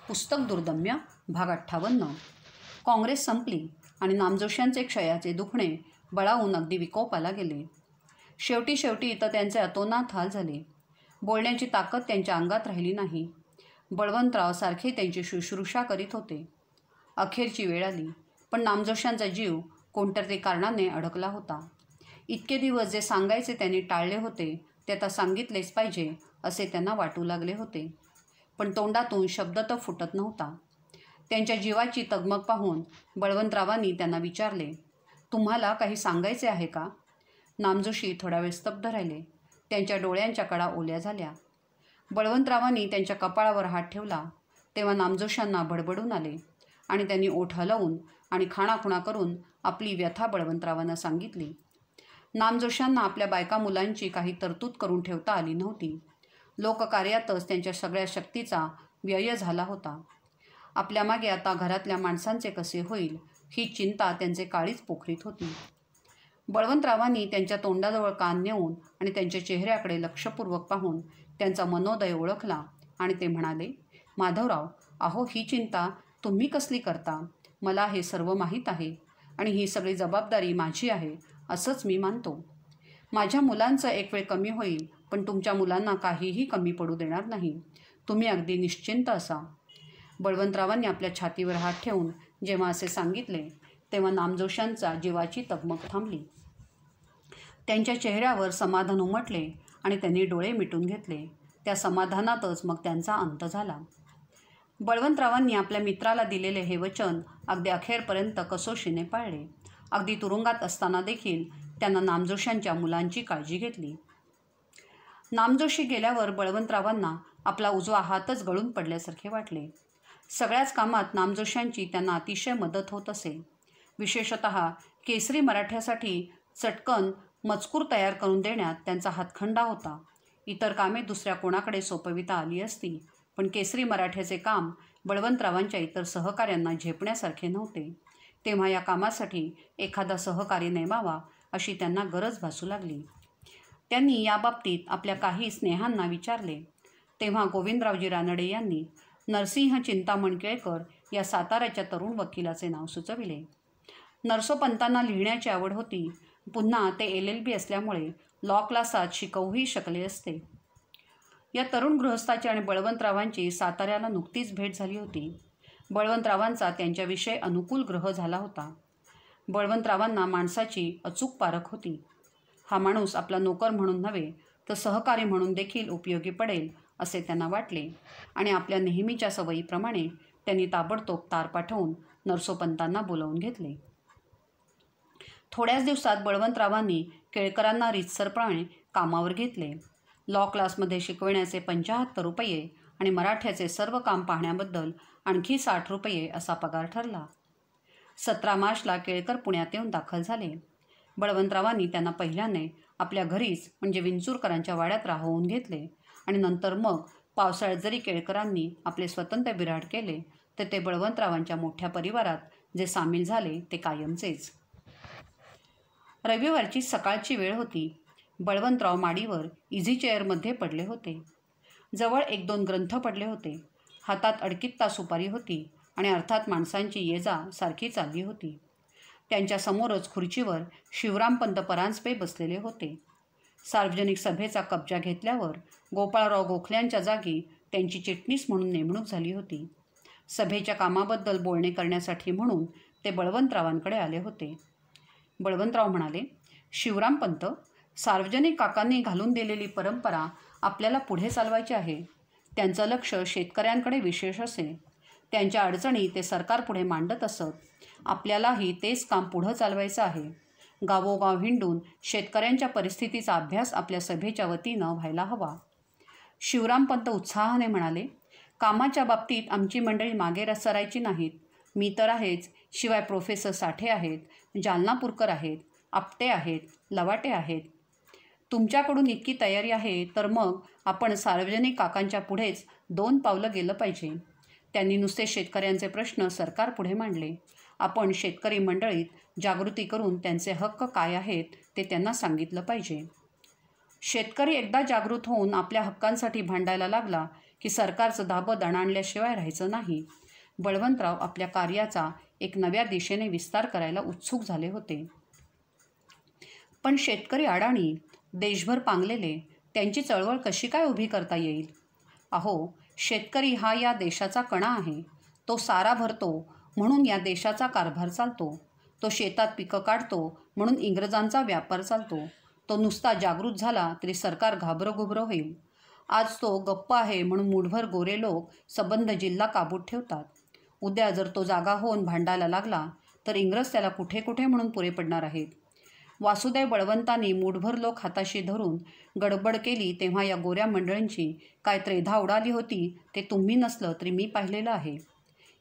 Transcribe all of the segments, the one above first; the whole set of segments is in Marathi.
पुस्तक दुर्दम्य भाग 58. काँग्रेस संपली आणि नामजोशांचे क्षयाचे दुखणे बळावून अगदी विकोपाला गेले. शेवटी तर त्यांचे अतोनात हाल झाले. बोलण्याची ताकद त्यांच्या अंगात राहिली नाही. बळवंतराव सारखे त्यांची शुश्रूषा करीत होते. अखेरची वेळ आली, पण नामजोशांचा जीव कोणत्यातरी कारणाने अडकला होता. इतके दिवस जे सांगायचे त्यांनी टाळले होते ते आता सांगितलेच पाहिजे असे त्यांना वाटू लागले होते. पण तोंडातून शब्द तर फुटत नव्हता. त्यांच्या जीवाची तगमग पाहून बळवंतरावांनी त्यांना विचारले, तुम्हाला काही सांगायचे आहे का? नामजोशी थोडा वेळ स्तब्ध राहिले. त्यांच्या डोळ्यांच्या कडा ओल्या झाल्या. बळवंतरावांनी त्यांच्या कपाळावर हात ठेवला तेव्हा नामजोशांना बडबडून आले आणि त्यांनी ओठ हलवून आणि खाणाखुणा करून आपली व्यथा बळवंतरावांना सांगितली. नामजोशांना आपल्या बायका मुलांची काही तरतूद करून ठेवता आली नव्हती. लोककार्यातच त्यांच्या सगळ्या शक्तीचा व्यय झाला होता. आपल्या मागे आता घरातल्या माणसांचे कसे होईल ही चिंता त्यांचे काळीच पोखरीत होती. बळवंतरावांनी त्यांच्या तोंडाजवळ कान नेऊन आणि त्यांच्या चेहऱ्याकडे लक्षपूर्वक पाहून त्यांचा मनोदय ओळखला आणि ते म्हणाले, माधवराव, अहो ही चिंता तुम्ही कसली करता? मला हे सर्व माहीत आहे आणि ही सगळी जबाबदारी माझी आहे असंच मी मानतो. माझ्या मुलांचं एक वेळ कमी होईल, पण तुमच्या मुलांना काहीही कमी पडू देणार नाही. तुम्ही अगदी निश्चिंत असा. बळवंतरावांनी आपल्या छातीवर हात ठेवून जेव्हा असे सांगितले तेव्हा नामजोशांचा जीवाची तगमग थांबली. त्यांच्या चेहऱ्यावर समाधान उमटले आणि त्यांनी डोळे मिटून घेतले. त्या समाधानातच मग त्यांचा अंत झाला. बळवंतरावांनी आपल्या मित्राला दिलेले हे वचन अगदी अखेरपर्यंत कसोशीने पाळले. अगदी तुरुंगात असताना देखील त्यांना नामजोशांच्या मुलांची काळजी घेतली. नामजोशी गेल्यावर बळवंतरावांना आपला उजवा हातच गळून पडल्यासारखे वाटले. सगळ्याच कामात नामजोशांची त्यांना अतिशय मदत होत असे. विशेषतः केसरी मराठ्यासाठी चटकन मजकूर तयार करून देण्यात त्यांचा हातखंडा होता. इतर कामे दुसऱ्या कोणाकडे सोपविता आली असती, पण केसरी मराठ्याचे काम बळवंतरावांच्या इतर सहकाऱ्यांना झेपण्यासारखे नव्हते. तेव्हा या कामासाठी एखादा सहकारी नेमावा अशी त्यांना गरज भासू लागली. त्यांनी याबाबतीत आपल्या काही स्नेहांना विचारले. तेव्हा गोविंदरावजी रानडे यांनी नरसिंह चिंतामण केळकर या साताऱ्याच्या तरुण वकिलाचे नाव सुचविले. नरसोपंतांना लिहिण्याची आवड होती. पुन्हा ते LLB असल्यामुळे लॉ क्लासात शिकवूही शकले असते. या तरुण गृहस्थाची आणि बळवंतरावांची साताऱ्याला नुकतीच भेट झाली होती. बळवंतरावांचा त्यांच्याविषयी अनुकूल ग्रह झाला होता. बळवंतरावांना माणसाची अचूक पारख होती. हा माणूस आपला नोकर म्हणून नव्हे तर सहकारी म्हणून देखील उपयोगी पडेल असे त्यांना वाटले आणि आपल्या नेहमीच्या सवयीप्रमाणे त्यांनी ताबडतोब तार पाठवून नरसोपंतांना बोलावून घेतले. थोड्याच दिवसात बळवंतरावांनी केळकरांना रीतसरपणे कामावर घेतले. लॉ क्लासमध्ये शिकविण्याचे 75 रुपये आणि मराठ्याचे सर्व काम पाहण्याबद्दल आणखी 60 रुपये असा पगार ठरला. 17 मार्चला केळकर पुण्यात येऊन दाखल झाले. बळवंतरावांनी त्यांना पहिल्याने आपल्या घरीच म्हणजे विंचूरकरांच्या वाड्यात राहवून घेतले आणि नंतर मग पावसाळ्यात जरी केळकरांनी आपले स्वतंत्र बिऱ्हाड केले तर ते बळवंतरावांच्या मोठ्या परिवारात जे सामील झाले ते कायमचेच. रविवारची सकाळची वेळ होती. बळवंतराव माडीवर इझी चेअरमध्ये पडले होते. जवळ 1-2 ग्रंथ पडले होते. हातात अडकित्ता सुपारी होती आणि अर्थात माणसांची ये-जा सारखी चालली होती. त्यांच्या समोरच खुर्चीवर शिवरामपंत परांजपे बसलेले होते. सार्वजनिक सभेचा कब्जा घेतल्यावर गोपाळराव गोखल्यांच्या जागी त्यांची चिटणीस म्हणून नेमणूक झाली होती. सभेच्या कामाबद्दल बोलणे करण्यासाठी म्हणून ते बळवंतरावांकडे आले होते. बळवंतराव म्हणाले, शिवरामपंत, सार्वजनिक काकांनी घालून दिलेली परंपरा आपल्याला पुढे चालवायची आहे. त्यांचं लक्ष शेतकऱ्यांकडे विशेष असे. त्यांच्या अडचणी ते सरकारपुढे मांडत असत. आपल्यालाही तेच काम पुढं चालवायचं आहे. गावोगाव हिंडून शेतकऱ्यांच्या परिस्थितीचा अभ्यास आपल्या सभेच्या वतीनं व्हायला हवा. शिवरामपंत उत्साहाने म्हणाले, कामाच्या बाबतीत आमची मंडळी मागे सरायची नाहीत. मी तर आहेच, शिवाय प्रोफेसर साठे आहेत, जालनापूरकर आहेत, आपटे आहेत, लवाटे आहेत. तुमच्याकडून इतकी तयारी आहे तर मग आपण सार्वजनिक काकांच्या पुढेच 2 पावलं गेलं पाहिजे. त्यांनी नुसते शेतकऱ्यांचे प्रश्न सरकारपुढे मांडले. आपण शेतकरी मंडळीत जागृती करून त्यांचे हक्क काय आहेत ते त्यांना सांगितलं पाहिजे. शेतकरी एकदा जागृत होऊन आपल्या हक्कांसाठी भांडायला लागला की सरकारचं धाबं दणाणल्याशिवाय राहायचं नाही. बळवंतराव आपल्या कार्याचा एक नव्या दिशेने विस्तार करायला उत्सुक झाले होते. पण शेतकरी अडाणी, देशभर पांगलेले, त्यांची चळवळ कशी काय उभी करता येईल? अहो, शेतकरी हा या देशाचा कणा आहे. तो सारा भरतो म्हणून या देशाचा कारभार चालतो. तो शेतात पिकं काढतो म्हणून इंग्रजांचा व्यापार चालतो. तो नुसता जागृत झाला तरी सरकार घाबरंघुबरं होईल. आज तो गप्प आहे म्हणून मूठभर गोरे लोक सबंध जिल्हा काबूत ठेवतात. उद्या जर तो जागा होऊन भांडायला लागला तर इंग्रज त्याला कुठे कुठे म्हणून पुरे पडणार आहेत. वासुदेव बळवंतांनी मूठभर लोक हाताशी धरून गडबड केली तेव्हा या गोऱ्या मंडळींची काय त्रेधा उडाली होती ते तुम्ही नसलं तरी मी पाहिलेलं आहे.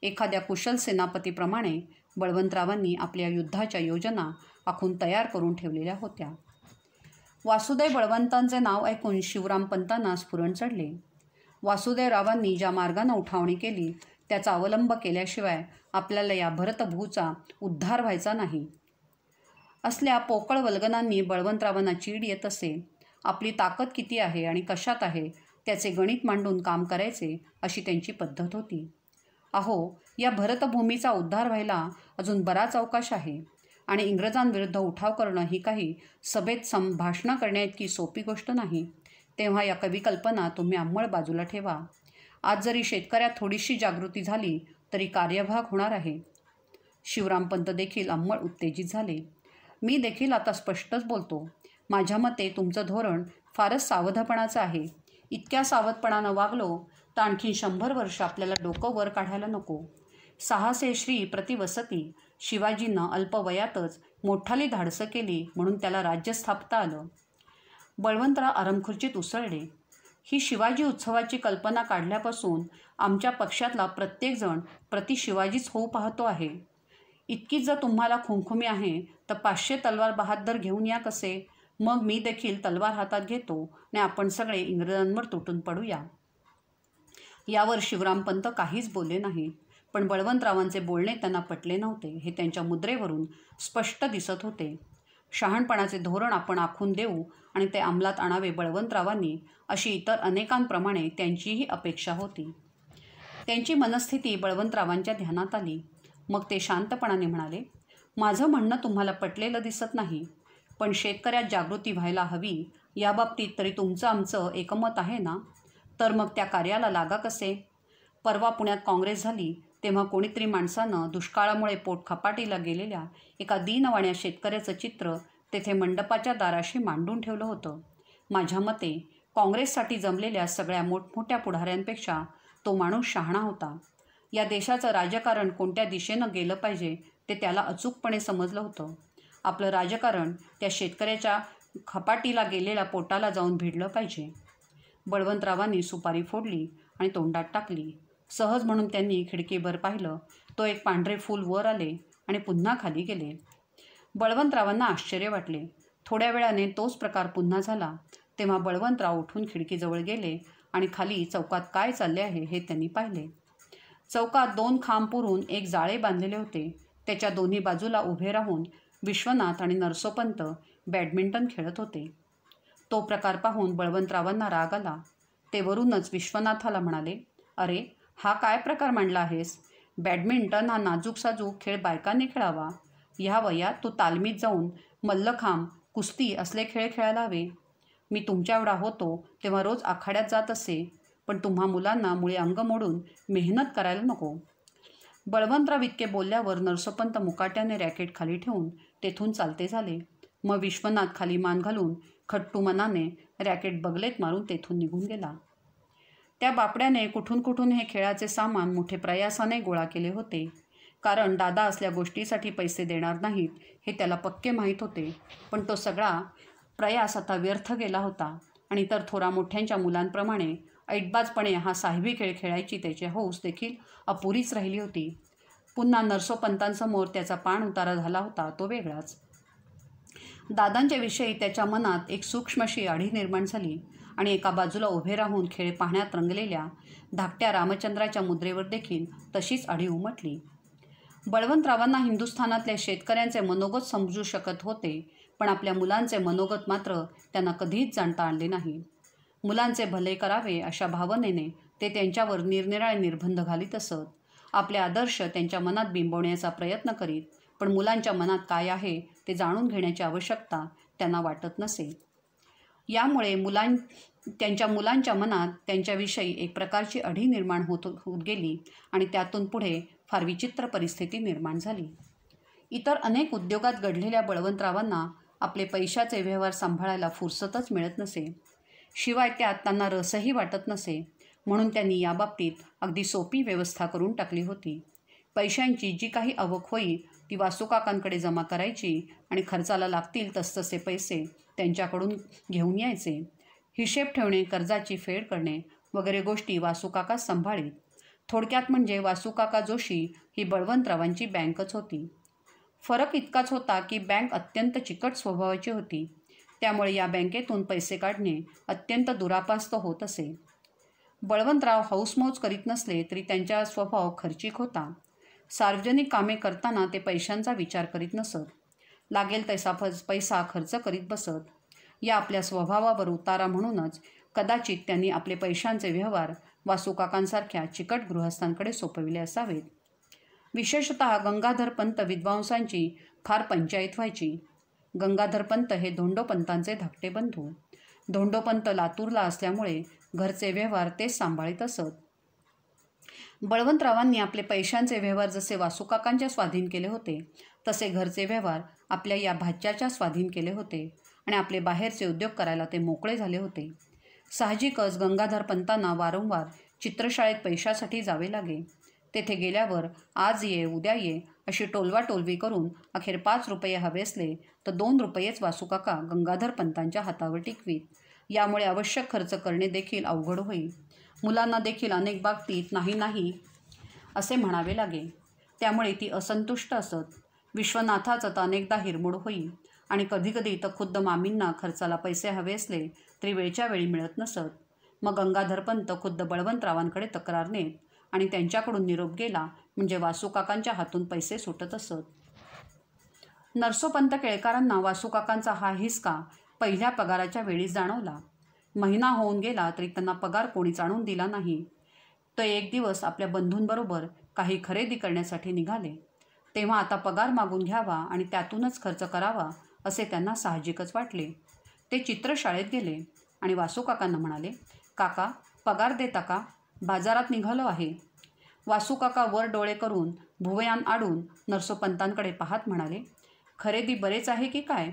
एखाद्या कुशल सेनापतीप्रमाणे बळवंतरावांनी आपल्या युद्धाच्या योजना आखून तयार करून ठेवलेल्या होत्या. वासुदेव बळवंतांचे नाव ऐकून शिवरामपंतांना स्फुरण चढले. वासुदेवरावांनी ज्या मार्गानं उठावणी केली त्याचा अवलंब केल्याशिवाय आपल्याला या भरतभूचा उद्धार व्हायचा नाही. असल्या पोकळ वल्गनांनी बळवंतरावांना चीड येत असे. आपली ताकद किती आहे आणि कशात आहे त्याचे गणित मांडून काम करायचे अशी त्यांची पद्धत होती. अहो, या भरतभूमीचा उद्धार व्हायला अजून बराच अवकाश आहे आणि इंग्रजांविरुद्ध उठाव करणं ही काही सभेत भाषणं करण्याइतकी सोपी गोष्ट नाही. तेव्हा या कविकल्पना तुम्ही अंमळ बाजूला ठेवा. आज जरी शेतकऱ्यात थोडीशी जागृती झाली तरी कार्यभाग होणार आहे. शिवरामपंत देखील अंमळ उत्तेजित झाले. मी देखील आता स्पष्टच बोलतो. माझ्या मते तुमचं धोरण फारच सावधपणाचं आहे. इतक्या सावधपणानं वागलो तर आणखी 100 वर्ष आपल्याला डोकं वर काढायला नको. 600 श्री प्रतिवसती शिवाजींना अल्पवयातच मोठाली धाडसं केली म्हणून त्याला राज्य स्थापता आलं. बळवंतराव आरामखुर्चीत उसळले. ही शिवाजी उत्सवाची कल्पना काढल्यापासून आमच्या पक्षातला प्रत्येकजण प्रति शिवाजीच होऊ पाहतो आहे. इतकीच जर तुम्हाला खुमखुमी आहे तर 500 तलवार बहाद्दर घेऊन या कसे. मग मी देखील तलवार हातात घेतो आणि आपण सगळे इंग्रजांवर तुटून पडूया. यावर शिवरामपंत काहीच बोलले नाहीत. पण बळवंतरावांचे बोलणे त्यांना पटले नव्हते हे त्यांच्या मुद्रेवरून स्पष्ट दिसत होते. शहाणपणाचे धोरण आपण आखून देऊ आणि ते अंमलात आणावे बळवंतरावांनी अशी इतर अनेकांप्रमाणे त्यांचीही अपेक्षा होती. त्यांची मनस्थिती बळवंतरावांच्या ध्यानात आली. मग ते शांतपणाने म्हणाले, माझं म्हणणं तुम्हाला पटलेलं दिसत नाही, पण शेतकऱ्यात जागृती व्हायला हवी याबाबतीत तरी तुमचं आमचं एकमत आहे ना. तर मग त्या कार्याला लागा कसे. परवा पुण्यात काँग्रेस झाली तेव्हा कोणीतरी माणसानं दुष्काळामुळे पोट खपाटीला गेलेल्या एका दीनवाण्या शेतकऱ्याचं चित्र तेथे मंडपाच्या दाराशी मांडून ठेवलं होतं. माझ्या मते काँग्रेससाठी जमलेल्या सगळ्या मोठमोठ्या पुढाऱ्यांपेक्षा तो माणूस शहाणा होता. या देशाचं राजकारण कोणत्या दिशेनं गेलं पाहिजे ते त्याला अचूकपणे समजलं होतं. आपलं राजकारण त्या शेतकऱ्याच्या खपाटीला गेलेल्या पोटाला जाऊन भिडलं पाहिजे. बळवंतरावांनी सुपारी फोडली आणि तोंडात टाकली. सहज म्हणून त्यांनी खिडकीभर पाहिलं. तो एक पांढरे फूल वर आले आणि पुन्हा खाली गेले. बळवंतरावांना आश्चर्य वाटले. थोड्या वेळाने तोच प्रकार पुन्हा झाला. तेव्हा बळवंतराव उठून खिडकीजवळ गेले आणि खाली चौकात काय चालले आहे हे त्यांनी पाहिले. चौकात 2 खांब पुरून एक जाळे बांधलेले होते. त्याच्या दोन्ही बाजूला उभे राहून विश्वनाथ आणि नरसोपंत बॅडमिंटन खेळत होते. तो प्रकार पाहून बळवंतरावांना राग आला. ते वरूनच विश्वनाथाला म्हणाले, अरे हा काय प्रकार मांडला आहेस. बॅडमिंटन हा नाजूक साजूक खेळ बायकांनी खेळावा. ह्या वयात तू तालमीत जाऊन मल्लखांब, कुस्ती असले खेळ खेळायला हवे. मी तुमच्या एवढा होतो तेव्हा रोज आखाड्यात जात असे, पण तुम्हा मुलांना मुळे अंग मोडून मेहनत करायला नको. बळवंतराव इतके बोलल्यावर नरसोपंत मुकाट्याने रॅकेट खाली ठेवून तेथून चालते झाले. मग विश्वनाथ खाली मान घालून खट्टू मनाने रॅकेट बगलेत मारून तेथून निघून गेला. त्या बापड्याने कुठून कुठून हे खेळाचे सामान मोठे प्रयासाने गोळा केले होते. कारण दादा असल्या गोष्टीसाठी पैसे देणार नाहीत हे त्याला पक्के माहीत होते. पण तो सगळा प्रयास आता व्यर्थ गेला होता आणि इतर थोरा मोठ्यांच्या मुलांप्रमाणे ऐटबाजपणे हा साहेबी खेळ खेळायची त्याची हौस देखील अपुरीच राहिली होती. पुन्हा नरसोपंतांसमोर त्याचा पाण उतारा झाला होता तो वेगळाच. दादांच्या विषयी त्याच्या मनात एक सूक्ष्मशी आढी निर्माण झाली आणि एका बाजूला उभे राहून खेळ पाहण्यात रंगलेल्या धाकट्या रामचंद्राच्या मुद्रेवर देखील तशीच आढी उमटली. बळवंतरावांना हिंदुस्थानातल्या शेतकऱ्यांचे मनोगत समजू शकत होते, पण आपल्या मुलांचे मनोगत मात्र त्यांना कधीच जाणता आणले नाही. मुलांचे भले करावे अशा भावनेने ते त्यांच्यावर निरनिराळे निर्बंध घालीत असत. आपले आदर्श त्यांच्या मनात बिंबवण्याचा प्रयत्न करीत, पण मुलांच्या मनात काय आहे ते जाणून घेण्याची आवश्यकता त्यांना वाटत नसे. यामुळे त्यांच्या मुलांच्या मनात त्यांच्याविषयी एक प्रकारची अढी निर्माण होत गेली आणि त्यातून पुढे फार विचित्र परिस्थिती निर्माण झाली. इतर अनेक उद्योगात घडलेल्या बळवंतरावांना आपले पैशाचे व्यवहार सांभाळायला फुरसतच मिळत नसे. शिवाय त्यात त्यांना रसही वाटत नसे. म्हणून त्यांनी याबाबतीत अगदी सोपी व्यवस्था करून टाकली होती. पैशांची जी काही आवक होई ती वासूकाकांकडे जमा करायची आणि खर्चाला लागतील तसतसे पैसे त्यांच्याकडून घेऊन यायचे. हिशेब ठेवणे, कर्जाची फेड करणे वगैरे गोष्टी वासूकाका सांभाळीत. थोडक्यात म्हणजे वासूकाका जोशी ही बळवंतरावांची बँकच होती. फरक इतकाच होता की बँक अत्यंत चिकट स्वभावाची होती. त्यामुळे या बँकेतून पैसे काढणे अत्यंत दुरापास्त होत असे. बळवंतराव हौसमौज करीत नसले तरी त्यांचा स्वभाव खर्चिक होता. सार्वजनिक कामे करताना ते पैशांचा विचार करीत नसत. लागेल तसा पैसा खर्च करीत बसत. या आपल्या स्वभावावर उतारा म्हणूनच कदाचित त्यांनी आपले पैशांचे व्यवहार वासूकाकांसारख्या चिकट गृहस्थांकडे सोपविले असावेत. विशेषतः गंगाधर पंत विद्वांसांची फार पंचायत व्हायची. गंगाधर पंत हे धोंडोपंतांचे धाकटे बंधू. धोंडोपंत लातूरला असल्यामुळे घरचे व्यवहार तेच सांभाळीत असत. बळवंतरावांनी आपले पैशांचे व्यवहार जसे वासूकाकांच्या स्वाधीन केले होते तसे घरचे व्यवहार आपल्या या भाच्याच्या स्वाधीन केले होते आणि आपले बाहेरचे उद्योग करायला ते मोकळे झाले होते. साहजिकच गंगाधर पंतांना वारंवार चित्रशाळेत पैशासाठी जावे लागे. तेथे गेल्यावर आज ये उद्या ये अशी टोलवाटोलवी करून अखेर 5 रुपये हवे असले तर 2 रुपयेच वासूकाका गंगाधर पंतांच्या हातावर टिकवीत. यामुळे आवश्यक खर्च करणे देखील अवघड होई. मुलांना देखील अनेक बाबतीत नाही नाही असे म्हणावे लागे. त्यामुळे ती असंतुष्ट असत. विश्वनाथाचं तर अनेकदा हिरमोड होई आणि कधीकधी तर खुद्द मामींना खर्चाला पैसे हवे असले तरी वेळच्या वेळी मिळत नसत. मग गंगाधर पंत खुद्द बळवंतरावांकडे तक्रार नेत आणि त्यांच्याकडून निरोप गेला म्हणजे वासूकाकांच्या हातून पैसे सुटत असत. नरसोपंत केळकरांना वासूकाकांचा हा हिसका पहिल्या पगाराच्या वेळी जाणवला. महिना होऊन गेला तरी त्यांना पगार कोणीच आणून दिला नाही. ते एक दिवस आपल्या बंधूंबरोबर काही खरेदी करण्यासाठी निघाले. तेव्हा आता पगार मागून घ्यावा आणि त्यातूनच खर्च करावा असे त्यांना साहजिकच वाटले. ते चित्रशाळेत गेले आणि वासूकाकांना म्हणाले, काका पगार देता का? बाजारात निघालो आहे. वासूकाका वर डोळे करून भुवयान आडून नरसोपंतांकडे पाहत म्हणाले, खरेदी बरेच आहे की काय?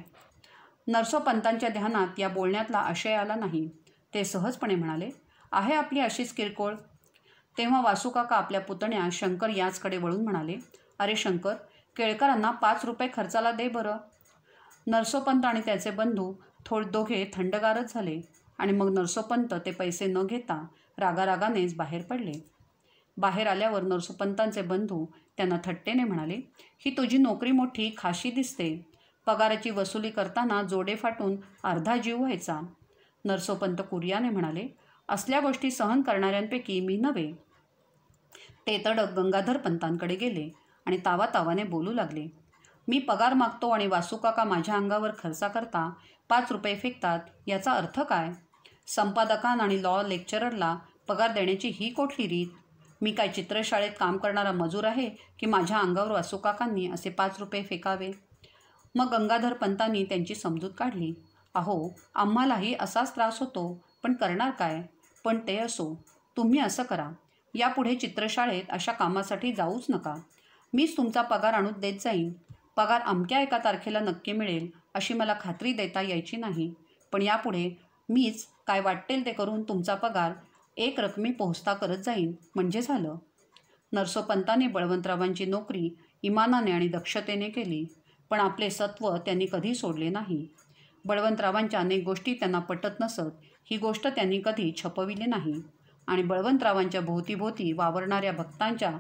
नरसोपंतांच्या ध्यानात या बोलण्यातला आशय आला नाही. ते सहजपणे म्हणाले, आहे आपली अशीच किरकोळ. तेव्हा वासूकाका आपल्या पुतण्या शंकर याचकडे वळून म्हणाले, अरे शंकर, केळकरांना 5 रुपये खर्चाला दे बरं. नरसोपंत आणि त्याचे बंधू दोघे थंडगारच झाले आणि मग नरसोपंत ते पैसे न घेता रागारागानेच बाहेर पडले. बाहेर आल्यावर नरसोपंतांचे बंधू त्यांना थट्टेने म्हणाले, ही तुझी नोकरी मोठी खाशी दिसते. पगाराची वसुली करताना जोडे फाटून अर्धा जीव व्हायचा. नरसोपंत कुर्याने म्हणाले, असल्या गोष्टी सहन करणाऱ्यांपैकी मी नव्हे. ते तडक गंगाधर पंतांकडे गेले आणि तावातावाने बोलू लागले, मी पगार मागतो आणि वासूकाका माझ्या अंगावर खर्चा करता 5 रुपये फेकतात, याचा अर्थ काय? संपादकांना आणि लॉ लेक्चररला पगार देण्याची ही कुठली रीत? मी काय चित्रशाळेत काम करणारा मजूर आहे की माझ्या अंगावर वासूकाकांनी असे 5 रुपये फेकावे? मग गंगाधर पंतांनी त्यांची समजूत काढली. अहो, आम्हालाही असाच त्रास होतो, पण करणार काय? पण ते असो, तुम्ही असं करा, यापुढे चित्रशाळेत अशा कामासाठी जाऊच नका. मीच तुमचा पगार आणून देत जाईन. पगार अमक्या एका तारखेला नक्की मिळेल अशी मला खात्री देता यायची नाही, पण यापुढे मीच काय वाटेल ते करून तुमचा पगार एक रकमी पोहोचता करत जाईन, म्हणजे झालं. नरसोपंतांनी बळवंतरावांची नोकरी इमानाने आणि दक्षतेने केली, पण आपले सत्व त्यांनी कधी सोडले नाही. बळवंतरावांच्या अनेक गोष्टी त्यांना पटत नसत, ही गोष्ट त्यांनी कधी छपविली नाही आणि बळवंतरावांच्या भोवतीभोवती वावरणाऱ्या भक्तांच्या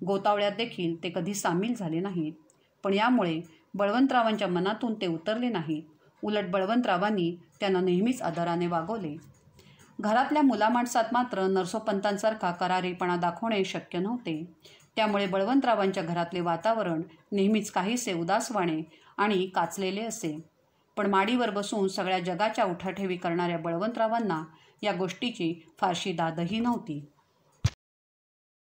गोतावळ्यात देखील ते कधी सामील झाले नाहीत. पण यामुळे बळवंतरावांच्या मनातून ते उतरले नाहीत. उलट बळवंतरावांनी त्यांना नेहमीच आदराने वागवले. घरातल्या मुलामाणसात मात्र नरसोपंतांसारखा करारीपणा दाखवणे शक्य नव्हते. त्यामुळे बळवंतरावांच्या घरातले वातावरण नेहमीच काहीसे उदासवाणे आणि काचलेले असे. पण माडीवर बसून सगळ्या जगाच्या उठाठेवी करणाऱ्या बळवंतरावांना या गोष्टीची फारशी दादही नव्हती.